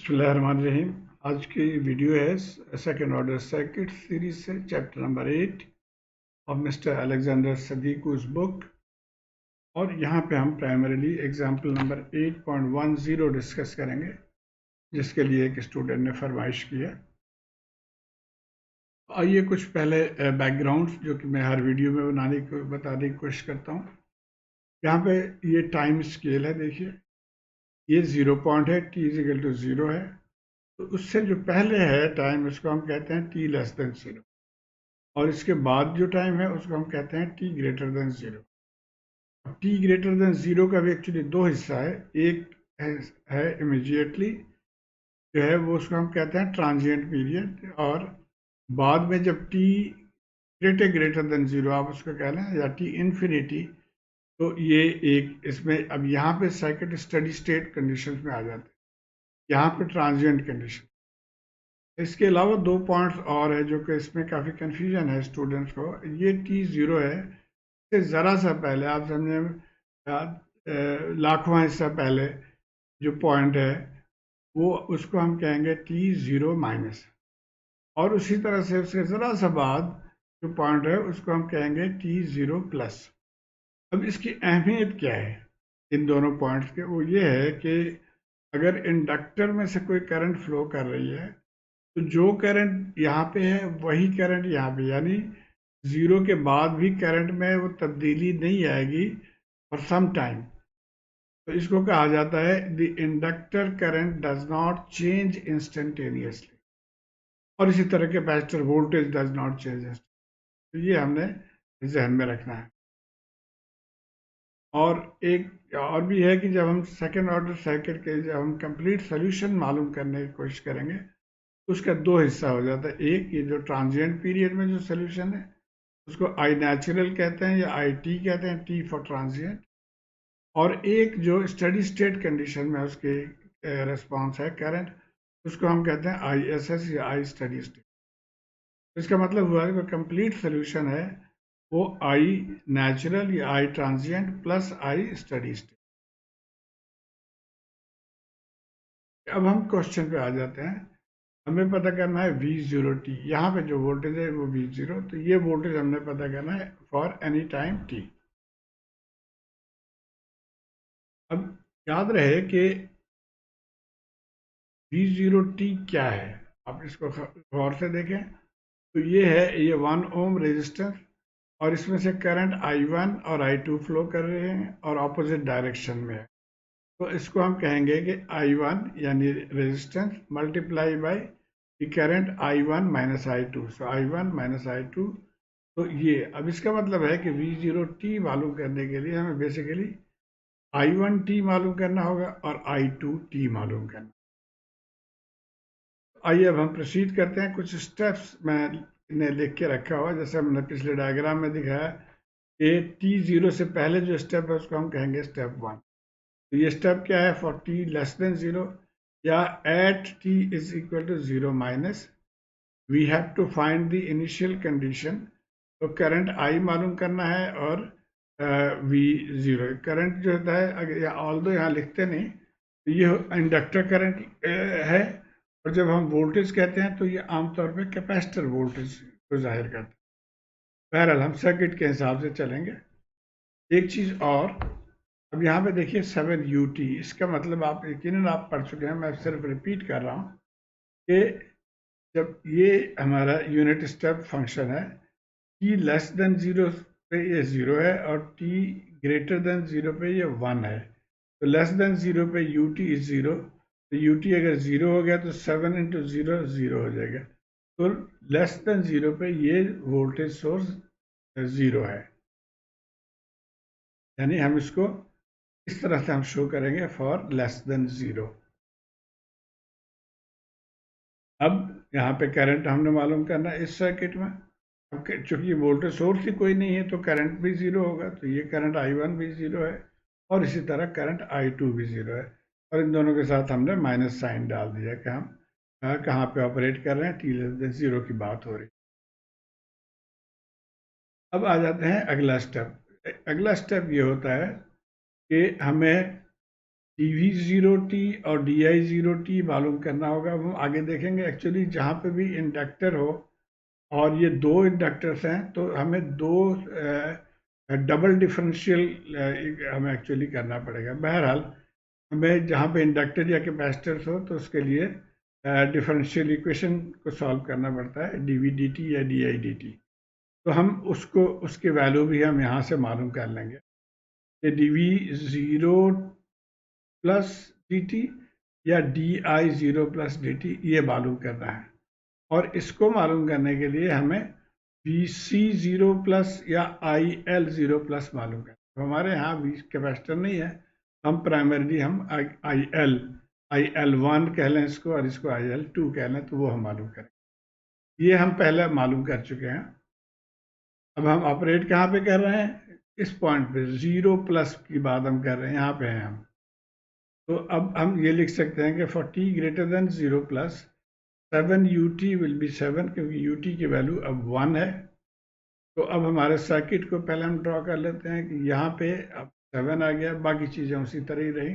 बिस्मिल्लाहिर्रहमानिर्रहीम। आज की वीडियो है सेकेंड ऑर्डर सर्किट सीरीज से चैप्टर नंबर 8 और मिस्टर अलेक्जेंडर सदीकु's बुक। और यहाँ पे हम प्राइमरीली एग्जाम्पल नंबर 8.10 डिस्कस करेंगे, जिसके लिए एक स्टूडेंट ने फरमाइश किया। आइए कुछ पहले बैकग्राउंड जो कि मैं हर वीडियो में बताने की कोशिश करता हूँ। यहाँ पे ये टाइम स्केल है, देखिए ये 0 पॉइंट है, t इजिकल टू 0 है। तो उससे जो पहले है टाइम, उसको हम कहते हैं t लेस देन 0, और इसके बाद जो टाइम है उसको हम कहते हैं t greater than 0। t greater than 0 का भी एक्चुअली दो हिस्सा है। एक है इमीडिएटली जो है वो उसको हम कहते हैं ट्रांजिएंट पीरियड, और बाद में जब t ग्रेटर देन 0 आप उसको कह लें, या t इन्फिनिटी, तो ये एक इसमें अब यहाँ पे सर्किट स्टडी स्टेट कंडीशन में आ जाते हैं, यहाँ पे ट्रांजिएंट कंडीशन। इसके अलावा दो पॉइंट्स और है जो कि इसमें काफ़ी कन्फ्यूजन है स्टूडेंट्स को। ये t0 है, इससे ज़रा सा पहले आप समझे लाखवां हिस्सा पहले जो पॉइंट है वो उसको हम कहेंगे t0 माइनस, और उसी तरह से उसके ज़रा सा बाद जो पॉइंट है उसको हम कहेंगे t0 प्लस। अब इसकी अहमियत क्या है इन दोनों पॉइंट्स के? वो ये है कि अगर इंडक्टर में से कोई करंट फ्लो कर रही है तो जो करंट यहाँ पे है वही करंट यहाँ पे, यानी 0 के बाद भी करंट में वो तब्दीली नहीं आएगी फॉर सम टाइम। तो इसको कहा जाता है the inductor current does not change instantaneously, और इसी तरह capacitor voltage does not change. तो ये हमने जहन में रखना है। और एक और भी है कि जब हम सेकेंड ऑर्डर सर्किट के जब हम कंप्लीट सोल्यूशन मालूम करने की कोशिश करेंगे, उसका दो हिस्सा हो जाता है। एक ये जो ट्रांजिएंट पीरियड में जो सोल्यूशन है उसको आई नेचुरल कहते हैं या आई टी कहते हैं, टी फॉर ट्रांजिएंट। और एक जो स्टडी स्टेट कंडीशन में उसके रिस्पॉन्स है करंट, उसको हम कहते हैं आई एस एस या आई स्टडी स्टेट। इसका मतलब हुआ कि कंप्लीट सोल्यूशन है वो आई नेचुरल या i transient plus i steady state. अब हम क्वेश्चन पे आ जाते हैं। हमें पता करना है V0t, यहाँ पे जो वोल्टेज है वो V0, तो ये वोल्टेज हमने पता करना है फॉर एनी टाइम t। अब याद रहे कि V0t क्या है, आप इसको गौर से देखें। तो ये है, ये 1 ओम रेजिस्टेंस, और इसमें से करंट I1 और I2 फ्लो कर रहे हैं और ऑपोजिट डायरेक्शन में है। तो इसको हम कहेंगे कि I1 यानी resistance multiply by the current I1 minus I2, so I1 minus I2। तो ये अब इसका मतलब है कि V0t मालूम करने के लिए हमें बेसिकली I1t मालूम करना होगा और I2t मालूम करना। आइए अब हम प्रोसीड करते हैं। कुछ स्टेप्स मैंने लिख के रखा हुआ, जैसे हमने पिछले डायग्राम में दिखाया कि t0 से पहले जो स्टेप है उसको हम कहेंगे स्टेप 1। तो ये स्टेप क्या है? फॉर t लेस देन 0 या at t is equal to 0 minus we have to find the initial condition. तो करंट I मालूम करना है और V0 करंट जो होता है, अगर ऑल दो यहाँ लिखते नहीं, तो ये इंडक्टर करंट है, और जब हम वोल्टेज कहते हैं तो ये आमतौर पे कैपेसिटर वोल्टेज को जाहिर करता है। बहरहाल हम सर्किट के हिसाब से चलेंगे। एक चीज़ और, अब यहाँ पे देखिए 7ut, इसका मतलब आप यकीनन आप पढ़ चुके हैं, मैं सिर्फ रिपीट कर रहा हूँ कि जब ये हमारा यूनिट स्टेप फंक्शन है, t लेस देन 0 पे ये 0 है और t ग्रेटर देन 0 पे ये 1 है। तो लेस देन 0 पे ut इज 0, तो ut अगर 0 हो गया तो 7 इंटू 0 0 हो जाएगा। तो लेस देन 0 पे ये वोल्टेज सोर्स 0 है, यानी हम इसको इस तरह से हम शो करेंगे फॉर लेस देन 0। अब यहाँ पे करंट हमने मालूम करना है इस सर्किट में। अब चूंकि वोल्टेज सोर्स ही कोई नहीं है तो करंट भी 0 होगा, तो ये करंट I1 भी 0 है और इसी तरह करंट I2 भी 0 है, और इन दोनों के साथ हमने माइनस साइन डाल दिया कि हम कहाँ पे ऑपरेट कर रहे हैं, t लेस देन 0 की बात हो रही। अब आ जाते हैं अगला स्टेप। अगला स्टेप ये होता है कि हमें dV0t और di0t मालूम करना होगा। अब हम आगे देखेंगे एक्चुअली जहाँ पे भी इंडक्टर हो और ये दो इंडक्टर्स हैं तो हमें दो डबल डिफरेंशियल हमें एक्चुअली करना पड़ेगा। बहरहाल हमें जहाँ पे इंडक्टर या कैपेसिटर्स हो तो उसके लिए डिफरेंशियल इक्वेशन को सॉल्व करना पड़ता है, dv dt या di dt। तो हम उसको उसकी वैल्यू भी हम यहाँ से मालूम कर लेंगे कि dv0 प्लस dt या di0 प्लस dt ये मालूम करना है। और इसको मालूम करने के लिए हमें Vc0 प्लस या IL0 प्लस मालूम करना है। तो हमारे यहाँ V कैपेसिटर नहीं है, हम प्राइमरीली हम IL1 कह लें इसको और इसको IL2 कह लें, तो वो हम मालूम करें। ये हम पहले मालूम कर चुके हैं। अब हम ऑपरेट कहाँ पे कर रहे हैं? इस पॉइंट पे 0 प्लस की बात हम कर रहे हैं, यहाँ पे हैं हम। तो अब हम ये लिख सकते हैं कि for t greater than 0 plus 7 ut will be 7, क्योंकि ut की वैल्यू अब 1 है। तो अब हमारे सर्किट को पहले हम ड्रॉ कर लेते हैं कि यहाँ पे अब 7 आ गया, बाकी चीज़ें उसी तरह ही रही।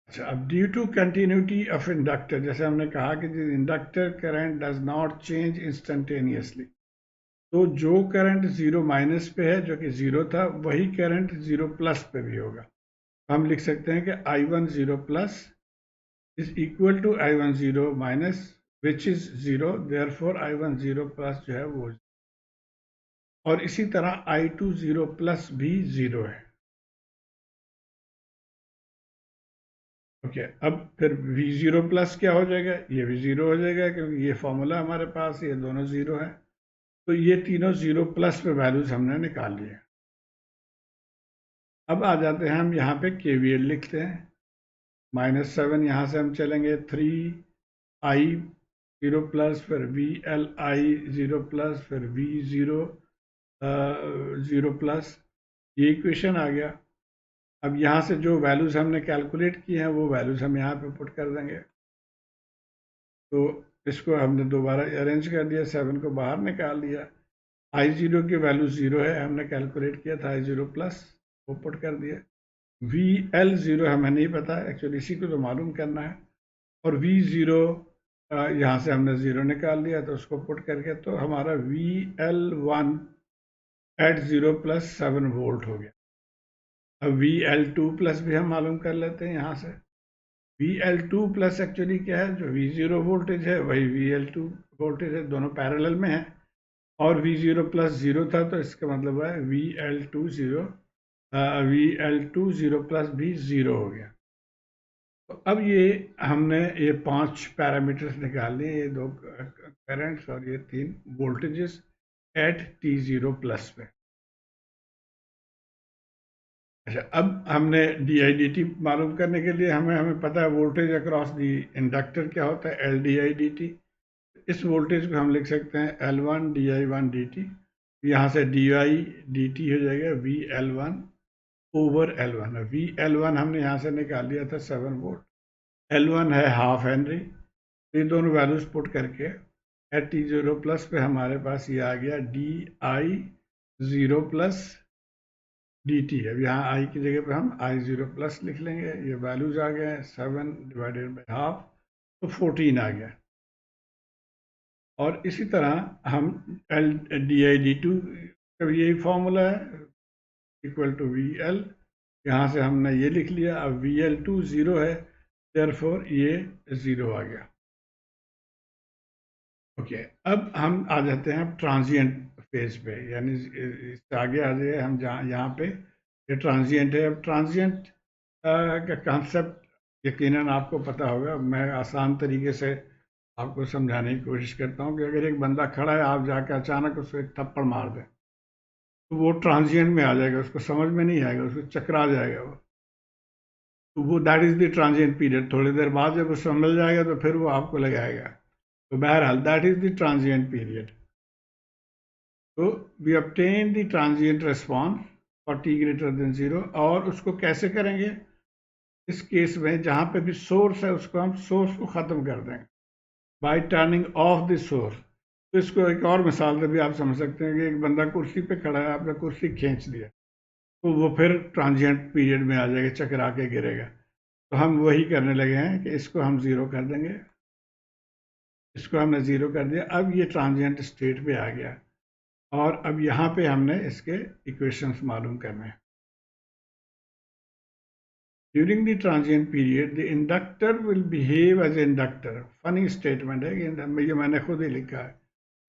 अच्छा, अब due to continuity of inductor, जैसे हमने कहा कि inductor current does not change instantaneously, तो जो करंट 0 माइनस पे है जो कि 0 था, वही करंट 0 प्लस पे भी होगा। हम लिख सकते हैं कि I1 0 plus is equal to I1 0 minus which is 0, therefore I1 0 plus जो है वो, और इसी तरह I2 0 प्लस भी 0 है। ओके, अब फिर V0 प्लस क्या हो जाएगा? ये भी 0 हो जाएगा, क्योंकि ये फॉर्मूला हमारे पास, ये दोनों 0 है। तो ये तीनों 0 प्लस पे वैल्यूज हमने निकाल लिए। अब आ जाते हैं हम यहाँ पे KVL लिखते हैं। -7 यहाँ से हम चलेंगे 3I 0 प्लस, फिर VLI 0 प्लस, फिर V0 0 प्लस, ये इक्वेशन आ गया। अब यहाँ से जो वैल्यूज़ हमने कैलकुलेट की हैं वो वैल्यूज़ हम यहाँ पे पुट कर देंगे। तो इसको हमने दोबारा अरेंज कर दिया, 7 को बाहर निकाल दिया। I0 की वैल्यू 0 है, हमने कैलकुलेट किया था I0 प्लस, वो पुट कर दिया। VL0 हमें नहीं पता, एक्चुअली इसी को तो मालूम करना है। और V0 यहाँ से हमने 0 निकाल दिया, तो उसको पुट करके तो हमारा VL1 एट 0 प्लस 7 वोल्ट हो गया। अब VL2 प्लस भी हम मालूम कर लेते हैं यहाँ से। VL2 प्लस एक्चुअली क्या है? जो V0 वोल्टेज है वही VL2 वोल्टेज है, दोनों पैरेलल में है। और V0 प्लस 0 था, तो इसका मतलब है VL2 0 प्लस भी 0 हो गया। तो अब ये हमने ये 5 पैरामीटर्स निकाल लिए, ये 2 करंट्स और ये 3 वोल्टेजेस एट T0 प्लस पे। अच्छा, अब हमने DI/dt मालूम करने के लिए हमें पता है वोल्टेज अक्रॉस दी इंडक्टर क्या होता है, LDI/dt। इस वोल्टेज को हम लिख सकते हैं L1 di1dt। यहाँ से DI/dt हो जाएगा VL1 ओवर L1। VL1 हमने यहाँ से निकाल लिया था 7 वोल्ट, L1 है ½ हेनरी। ये दोनों वैल्यूज पुट करके एट T0 प्लस पे हमारे पास ये आ गया DI0 प्लस dt है। अब यहाँ I की जगह पे हम I0 प्लस लिख लेंगे। ये वैल्यूज आ गए 7 डिवाइडेड बाई हाफ, तो 14 आ गया। और इसी तरह हम di/dt का भी यही फॉर्मूला है, इक्वल टू VL। यहाँ से हमने ये लिख लिया। अब VL2 0 है, देयरफॉर ये 0 आ गया। ओके, अब हम आ जाते हैं ट्रांजिएंट फेज पे, यानी इससे आगे आ जाए हम जहाँ यहाँ पे ये ट्रांजिएंट है। अब ट्रांजिएंट का कॉन्सेप्ट यकीनन आपको पता होगा। मैं आसान तरीके से आपको समझाने की कोशिश करता हूँ कि अगर एक बंदा खड़ा है, आप जाकर अचानक उसको एक थप्पड़ मार दें, तो वो ट्रांजिएंट में आ जाएगा, उसको समझ में नहीं आएगा, उसको चकरा जाएगा वो। तो वो that is the transient period. थोड़ी देर बाद जब वो संभल जाएगा तो फिर वो आपको लगाएगा। तो बहरहाल that is the transient period. तो we obtain the transient response for t greater than 0। और उसको कैसे करेंगे? इस केस में जहाँ पे भी सोर्स है उसको हम सोर्स को ख़त्म कर देंगे bye turning of the source. तो इसको एक और मिसाल से भी आप समझ सकते हैं कि एक बंदा कुर्सी पे खड़ा है, आपने कुर्सी खींच दिया, तो वो फिर ट्रांजिएंट पीरियड में आ जाएगा, चकरा के गिरेगा। तो हम वही करने लगे हैं कि इसको हम ज़ीरो कर देंगे, इसको हमने ज़ीरो कर दिया। अब ये ट्रांजिएंट स्टेट पे आ गया और अब यहाँ पे हमने इसके इक्वेशंस मालूम करने हैं। During the transient period the inductor will behave as inductor. Funny statement है कि ये मैंने खुद ही लिखा है,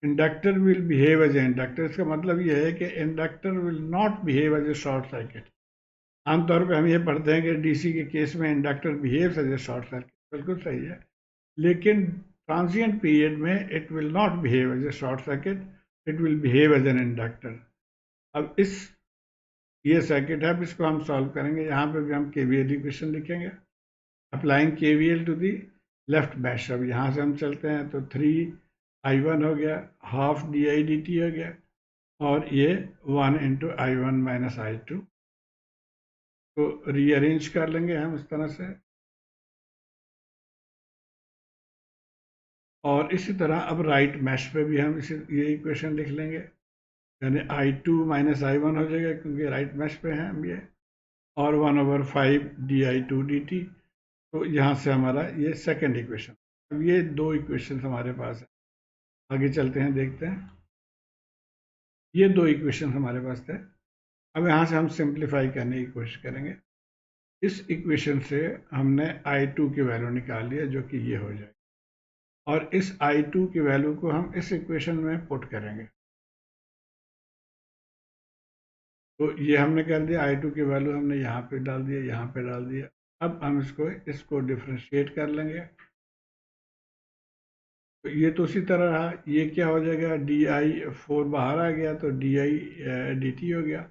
inductor will behave as a inductor. इसका मतलब ये है कि inductor will not behave as a short circuit. आमतौर पे हम ये पढ़ते हैं कि डीसी के केस में inductor behaves as a short circuit, बिल्कुल सही है, लेकिन ट्रांजिएंट पीरियड में it will not behave as a short circuit, it will behave as an inductor. अब ये सर्किट है, अब इसको हम सॉल्व करेंगे। यहाँ पे भी हम केवीएल इक्वेशन लिखेंगे, applying KVL to the left mesh. अब यहाँ से हम चलते हैं तो 3i1 हो गया, हाफ di dt हो गया, और ये 1 इंटू i1 माइनस i2 को रीअरेंज कर लेंगे हम इस तरह से। और इसी तरह अब राइट मैश पे भी हम ये इक्वेशन लिख लेंगे, यानी i2 माइनस i1 हो जाएगा क्योंकि राइट मैश पे हैं हम ये, और 1/5 di2 dt। तो यहाँ से हमारा ये सेकंड इक्वेशन। अब ये दो इक्वेशन हमारे पास है, आगे चलते हैं देखते हैं। ये दो इक्वेशन हमारे पास थे। अब यहाँ से हम सिंप्लीफाई करने की कोशिश करेंगे। इस इक्वेशन से हमने i2 की वैल्यू निकाल लिया जो कि ये हो जाएगा, और इस i2 की वैल्यू को हम इस इक्वेशन में पुट करेंगे। तो ये हमने कर दिया, i2 की वैल्यू हमने यहाँ पे डाल दिया, यहाँ पे डाल दिया। अब हम इसको डिफ्रेंशिएट कर लेंगे। तो ये तो उसी तरह रहा, ये क्या हो जाएगा, di4 बाहर आ गया तो di dt हो गया,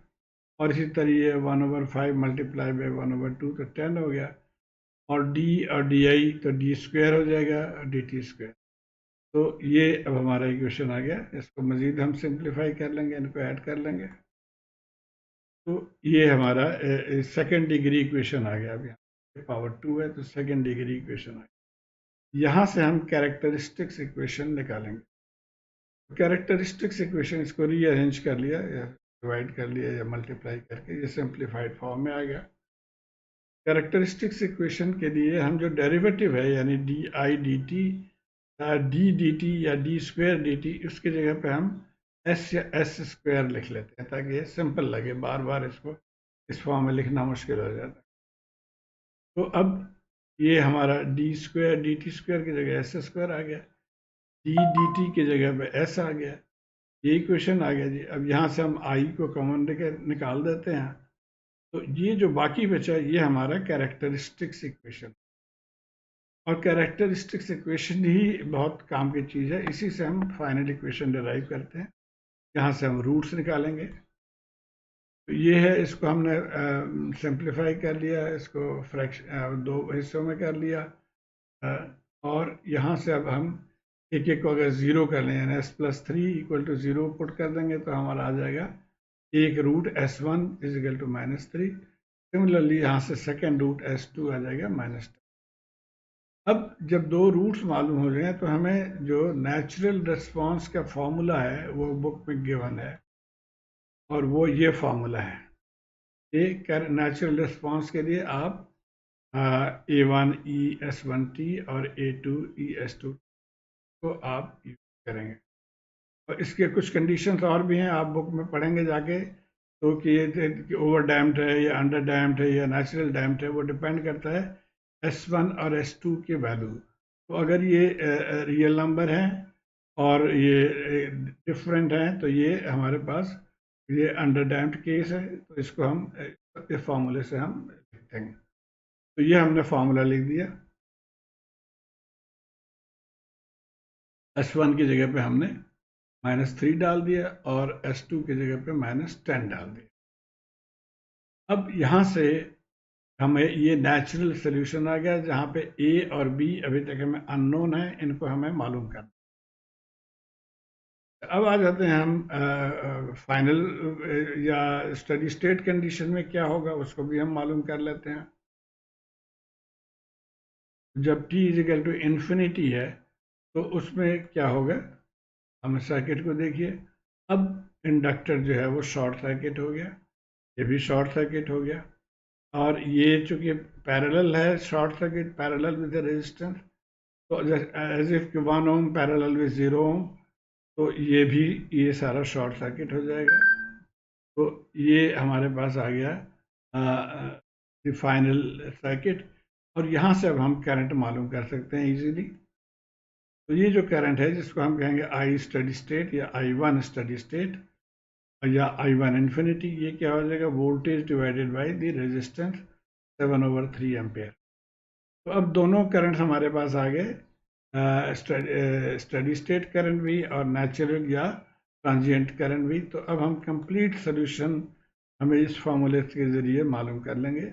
और इसी तरह ये 1/5 मल्टीप्लाई बाई 1/2 तो 10 हो गया, और d और di तो d स्क्वायर हो जाएगा, dt स्क्वायर। तो ये अब हमारा इक्वेशन आ गया। इसको मज़ीद हम सिंप्लीफाई कर लेंगे, इनको ऐड कर लेंगे, तो ये हमारा सेकेंड डिग्री इक्वेशन आ गया। अब यहाँ पावर 2 है तो सेकेंड डिग्री इक्वेशन आ गया। यहाँ से हम कैरेक्टरिस्टिक्स इक्वेशन निकालेंगे। कैरेक्टरिस्टिक्स इक्वेशन इसको रीअरेंज कर लिया या डिवाइड कर लिया या मल्टीप्लाई करके ये सिंप्लीफाइड फॉर्म में आ गया। कैरेक्टरिस्टिक्स इक्वेशन के लिए हम जो डेरिवेटिव है यानी डी आई डी टी या डी स्क्वायर डी टी, उसकी जगह पे हम एस या एस स्क्वायर लिख लेते हैं ताकि ये सिंपल लगे, बार बार इसको इस फॉर्म में लिखना मुश्किल हो जाता है। तो अब ये हमारा D square D T square की जगह एस स्क्वायर आ गया, डी डी टी की जगह पे एस आ गया, ये इक्वेशन आ गया जी। अब यहाँ से हम आई को कॉमन निकाल देते हैं, तो ये जो बाकी बचा ये हमारा कैरेक्टरिस्टिक्स इक्वेशन। और कैरेक्टरिस्टिक्स इक्वेशन ही बहुत काम की चीज़ है, इसी से हम फाइनल इक्वेशन डिराइव करते हैं। यहाँ से हम रूट्स निकालेंगे। तो ये है, इसको हमने सिंप्लीफाई कर लिया, इसको फ्रैक्शन दो हिस्सों में कर लिया, और यहाँ से अब हम एक एक को अगर ज़ीरो कर लें यानी s+3 इक्वल टू 0 पुट कर देंगे तो हमारा आ जाएगा एक root s1 is equal to -3। Similarly यहाँ से सेकेंड रूट s2 आ जाएगा -10। अब जब दो रूट्स मालूम हो जाए तो हमें जो नेचुरल रिस्पांस का फॉर्मूला है वो बुक में गिवन है, और वो ये फार्मूला है। एक नेचुरल रिस्पांस के लिए आप A1E_S1t और A2E_S2 को आप यूज करेंगे। और इसके कुछ कंडीशंस और भी हैं, आप बुक में पढ़ेंगे जाके, तो कि ये ओवर डैम्ड है या अंडर डैम्ड है या नेचुरल डैम्ड है, वो डिपेंड करता है S1 और S2 के वैल्यू। तो अगर ये रियल नंबर हैं और ये डिफरेंट हैं तो ये हमारे पास ये अंडर डैम्ड केस है, तो इसको हम इस फार्मूले से हम लिख देंगे। तो ये हमने फार्मूला लिख दिया, S1 की जगह पे हमने -3 डाल दिया और S2 की जगह पे -10 डाल दिया। अब यहाँ से हमें ये नेचुरल सोल्यूशन आ गया जहाँ पे A और B अभी तक हमें अननोन है, इनको हमें मालूम करना। अब आ जाते हैं हम फाइनल या स्टडी स्टेट कंडीशन में क्या होगा उसको भी हम मालूम कर लेते हैं। जब t इजिकल टू इन्फिनिटी है तो उसमें क्या होगा, हम सर्किट को देखिए। अब इंडक्टर जो है वो शॉर्ट सर्किट हो गया, ये भी शॉर्ट सर्किट हो गया। और ये चूंकि पैरेलल है, short circuit parallel with the resistance, तो as if 1 ohm parallel with 0 ohm, तो ये भी, ये सारा शॉर्ट सर्किट हो जाएगा। तो ये हमारे पास आ गया फाइनल सर्किट। और यहाँ से अब हम करंट मालूम कर सकते हैं इजीली। तो ये जो करंट है, जिसको हम कहेंगे आई स्टडी स्टेट या I1 स्टडी स्टेट या I1 इन्फिनिटी, ये क्या हो जाएगा, voltage divided by the resistance 7/3 ampere. तो अब दोनों करंट हमारे पास आ गए, स्टडी स्टेट करंट भी और नेचुरल या ट्रांजिएंट करंट भी। तो अब हम कंप्लीट सोल्यूशन हमें इस फॉर्मूले के ज़रिए मालूम कर लेंगे।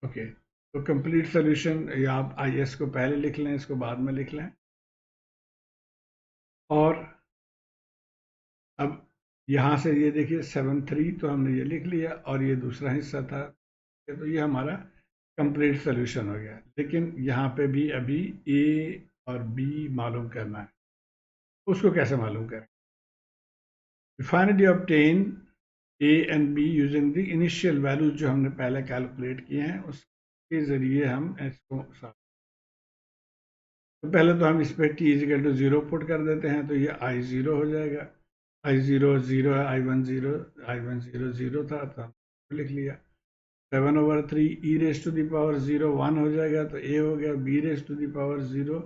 ओके, तो कंप्लीट सोल्यूशन, या आप IS को पहले लिख लें, इसको बाद में लिख लें। और अब यहाँ से ये देखिए 7/3 तो हमने ये लिख लिया, और ये दूसरा हिस्सा था, तो ये हमारा कंप्लीट सोल्यूशन हो गया। लेकिन यहाँ पे भी अभी A और B मालूम करना है। उसको कैसे मालूम करें? Finally obtain A and B using the initial values जो हमने पहले कैलकुलेट किए हैं, उसके ज़रिए हम इसको तो पहले तो हम इस पर t=0 पुट कर देते हैं, तो ये I0 हो जाएगा। I0 0 है, I1 0, I1 0 0 था, तो हम लिख लिया। 7/3 e⁻0 1 हो जाएगा, तो A हो गया। b⁻0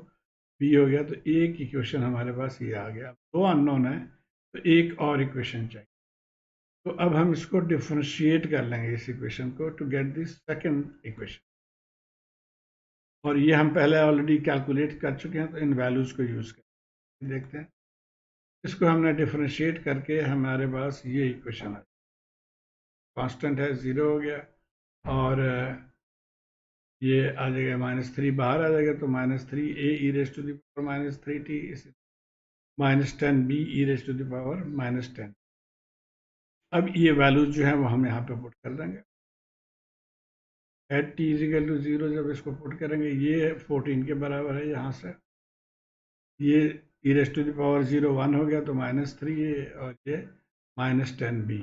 B हो गया। तो एक इक्वेशन हमारे पास ये आ गया। दो अननोन है, तो एक और इक्वेशन चाहिए। तो अब हम इसको डिफरेंशिएट कर लेंगे, इस इक्वेशन को, to get this second equation. और ये हम पहले ऑलरेडी कैलकुलेट कर चुके हैं, तो इन वैल्यूज़ को यूज़ करके देखते हैं। इसको हमने डिफरेंशिएट करके हमारे पास ये इक्वेशन है, कांस्टेंट है, 0 हो गया। और ये आ जाएगा -3, बाहर आ जाएगा, तो -3a e⁻−3t -10b e⁻−10। अब ये वैल्यूज जो है वो हम यहाँ पे पुट कर देंगे। एट t=0 जब इसको पुट करेंगे, ये 14 के बराबर है। यहाँ से ये e⁻0 1 हो गया, तो -3a, और ये -10b।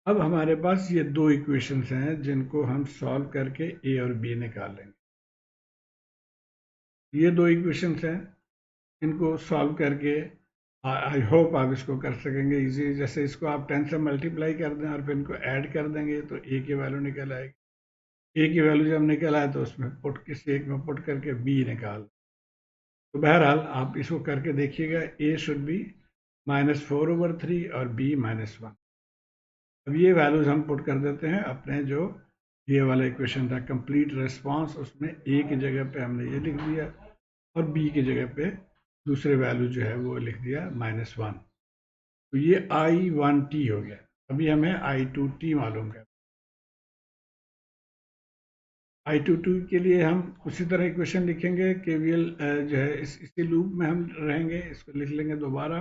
अब हमारे पास ये दो इक्वेशंस हैं, जिनको हम सॉल्व करके a और b निकाल लेंगे। ये दो इक्वेशंस हैं, इनको सॉल्व करके आई होप आप इसको कर सकेंगे इजी। जैसे इसको आप 10 से मल्टीप्लाई कर दें और फिर इनको ऐड कर देंगे, तो a की वैल्यू निकल आएगी। a की वैल्यू जब निकल आए, तो उसमें पुट, किसी एक में पुट करके b निकाल। तो बहरहाल आप इसको करके देखिएगा। a शुड बी -4/3 और b -1। अब ये वैल्यूज हम पुट कर देते हैं अपने जो ये वाला इक्वेशन था, कंप्लीट रिस्पांस, उसमें a की जगह पे हमने ये लिख दिया, और b की जगह पे दूसरे वैल्यू जो है वो लिख दिया -1। तो ये I1t हो गया। अभी हमें I2t मालूम है। I2t के लिए हम उसी तरह इक्वेशन लिखेंगे। KVL जो है इसी लूप में हम रहेंगे, इसको लिख लेंगे दोबारा।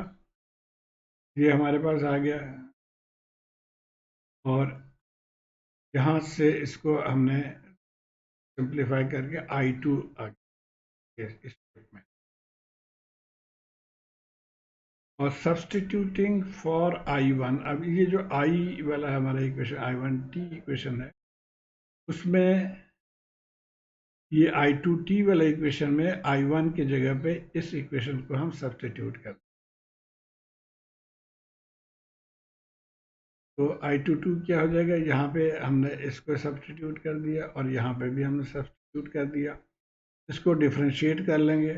ये हमारे पास आ गया, और यहाँ से इसको हमने सिंप्लीफाई करके I2 आ गया इस लूप में। और सब्सटीट्यूटिंग फॉर I1, अब ये जो I वाला हमारा इक्वेशन, I1t इक्वेशन है, उसमें ये I2t वाला इक्वेशन में I1 की जगह पे इस इक्वेशन को हम सब्सटीट्यूट कर, तो I22 क्या हो जाएगा, यहाँ पे हमने इसको सब्सटीट्यूट कर दिया, और यहाँ पे भी हमने सब्सटीट्यूट कर दिया। इसको डिफरेंशिएट कर लेंगे,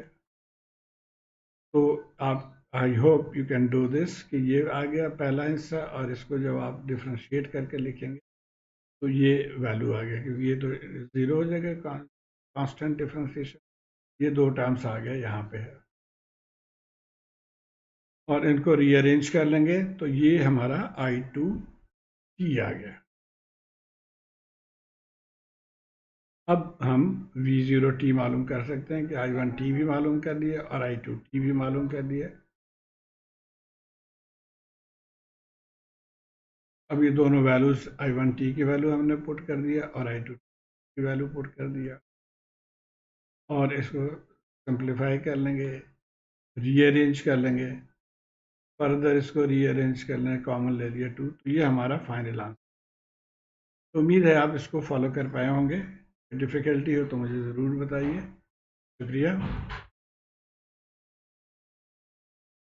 तो आप, I hope you can do this, कि ये आ गया पहला हिस्सा, और इसको जब आप डिफरेंशिएट करके लिखेंगे, तो ये वैल्यू आ गया, क्योंकि ये तो 0 हो जाएगा, कांस्टेंट डिफरेंशिएशन। ये दो टर्म्स आ गए यहाँ पे है, और इनको रीअरेंज कर लेंगे, तो ये हमारा I2t आ गया। अब हम V0t मालूम कर सकते हैं कि I1t भी मालूम कर दिया और I2t भी मालूम कर दिया। अब ये दोनों वैल्यूज, I1t की वैल्यू हमने पुट कर दिया और I2t की वैल्यू पुट कर दिया, और इसको सिंप्लीफाई कर लेंगे, रीअरेंज कर लेंगे, फर्दर इसको रीअरेंज करना है, कॉमन ले लिया 2, तो ये हमारा फाइनल आंसर। तो उम्मीद है आप इसको फॉलो कर पाए होंगे। डिफ़िकल्टी हो तो मुझे ज़रूर बताइए। शुक्रिया।